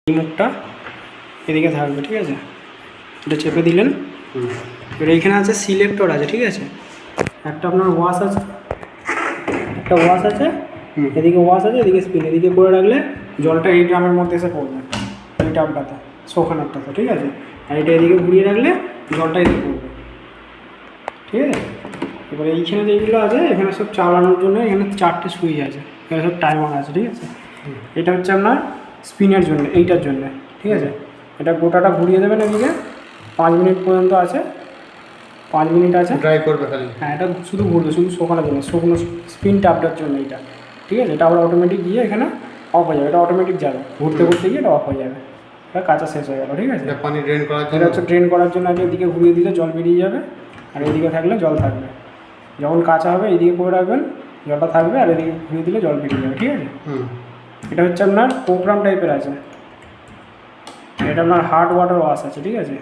এই মুখটা এদিকে থাকবে, ঠিক আছে? এটা চেপে দিলেন। এবার এইখানে আছে সিলেক্টর আছে, ঠিক আছে? একটা আপনার ওয়াশ আছে, একটা ওয়াশ আছে, এদিকে ওয়াশ আছে, এদিকে স্পিন। এদিকে করে রাখলে জলটা এই ড্রামের মধ্যে এসে পড়বে, এই টাবটাতে, শোকানোরটাতে, ঠিক আছে? আর এটা এদিকে ঘুরিয়ে রাখলে জলটা এদিকে পড়বে, ঠিক আছে? এবার এইখানে যেগুলো আছে এখানে সব চালানোর জন্য এখানে 4টে সুইচ আছে, এখানে সব টাইমার আছে, ঠিক আছে? এটা হচ্ছে আপনার স্পিনের জন্য, এইটার জন্য, ঠিক আছে? এটা গোটাটা ঘুরিয়ে দেবেন এদিকে, 5 মিনিট পর্যন্ত আছে, 5 মিনিট আছে, ড্রাই করবে খালি। হ্যাঁ, এটা শুধু ঘুরবে, শুধু শোকানোর জন্য, শুকনো স্পিন টাপটার জন্য এইটা, ঠিক আছে? এটা আবার অটোমেটিক গিয়ে এখানে অফ হয়ে যাবে, এটা অটোমেটিক যাবে, ঘুরতে ঘুরতে গিয়ে এটা অফ হয়ে যাবে, এটা কাঁচা শেষ হয়ে গেল, ঠিক আছে? পানি ড্রেন করার জন্য, এটা হচ্ছে ড্রেন করার জন্য আছে, এদিকে ঘুরিয়ে দিলে জল বেরিয়ে যাবে, আর এদিকে থাকলে জল থাকবে। যখন কাঁচা হবে এইদিকে করে রাখবেন, জলটা থাকবে, আর এদিকে ঘুরিয়ে দিলে জল বেরিয়ে যাবে, ঠিক আছে? এটা হচ্ছে আপনার প্রোগ্রাম টাইপের আছে, এটা আপনার হার্ড ওয়াটার ওয়াশ আছে, ঠিক আছে?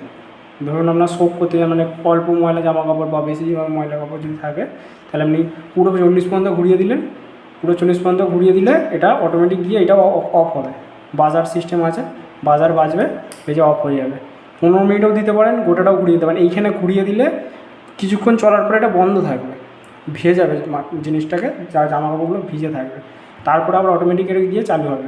ধরুন আপনার সোপ করতে মানে অল্প ময়লা জামা কাপড় বা বেশি ময়লা কাপড় যদি থাকে, তাহলে আপনি পুরো 40 পর্যন্ত ঘুরিয়ে দিলেন, পুরো 40 পর্যন্ত ঘুরিয়ে দিলে এটা অটোমেটিক গিয়ে এটা অফ হবে। বাজার সিস্টেম আছে, বাজার বাজবে, এই যে অফ হয়ে যাবে। 15 মিনিটও দিতে পারেন, গোটাটাও ঘুরিয়ে দিতে পারেন। এইখানে ঘুরিয়ে দিলে কিছুক্ষণ চলার পরে এটা বন্ধ থাকবে, ভিজে যাবে জিনিসটাকে, জামা কাপড়গুলো ভিজে থাকবে, তারপরে আবার অটোমেটিক এটা গিয়ে চালু হবে,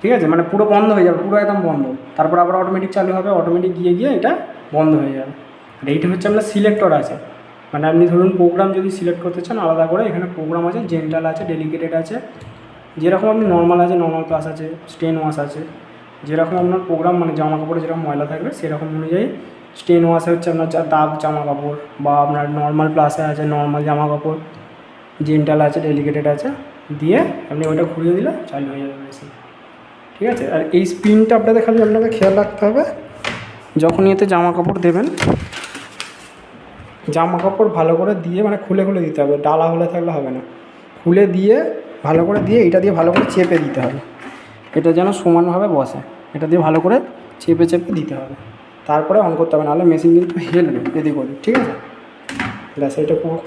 ঠিক আছে? মানে পুরো বন্ধ হয়ে যাবে, পুরো একদম বন্ধ, তারপর আবার অটোমেটিক চালু হবে, অটোমেটিক গিয়ে গিয়ে এটা বন্ধ হয়ে যাবে। আর এইটা হচ্ছে আপনার সিলেক্টর আছে, মানে আপনি ধরুন প্রোগ্রাম যদি সিলেক্ট করতে চান আলাদা করে, এখানে প্রোগ্রাম আছে, জেন্টাল আছে, ডেলিকেটেড আছে, যেরকম আপনি নর্মাল আছে, নর্মাল প্লাস আছে, স্টেন ওয়াশ আছে, যেরকম আপনার প্রোগ্রাম মানে জামা কাপড়ে যেরকম ময়লা থাকবে সেরকম অনুযায়ী। স্টেন ওয়াশে হচ্ছে আপনার দাগ জামা কাপড়, বা আপনার নর্মাল প্লাসে আছে নর্মাল জামা কাপড়, জেন্টাল আছে, ডেলিকেটেড আছে, দিয়ে আপনি ওইটা ঘুরিয়ে দিলে চালু হয়ে যাবে মেশিন, ঠিক আছে? আর এই স্পিনটা আপনাদের খালি আপনাকে খেয়াল রাখতে হবে, যখন এতে জামা কাপড় দেবেন, জামা কাপড় ভালো করে দিয়ে মানে খুলে খুলে দিতে হবে, ডালা হলে থাকলে হবে না, খুলে দিয়ে ভালো করে দিয়ে এইটা দিয়ে ভালো করে চেপে দিতে হবে, এটা যেন সমানভাবে বসে, এটা দিয়ে ভালো করে চেপে চেপে দিতে হবে, তারপরে অন করতে হবে, নাহলে মেশিন কিন্তু হেলবে এদিক ওদিক, ঠিক আছে? ব্যাস এইটা পুরো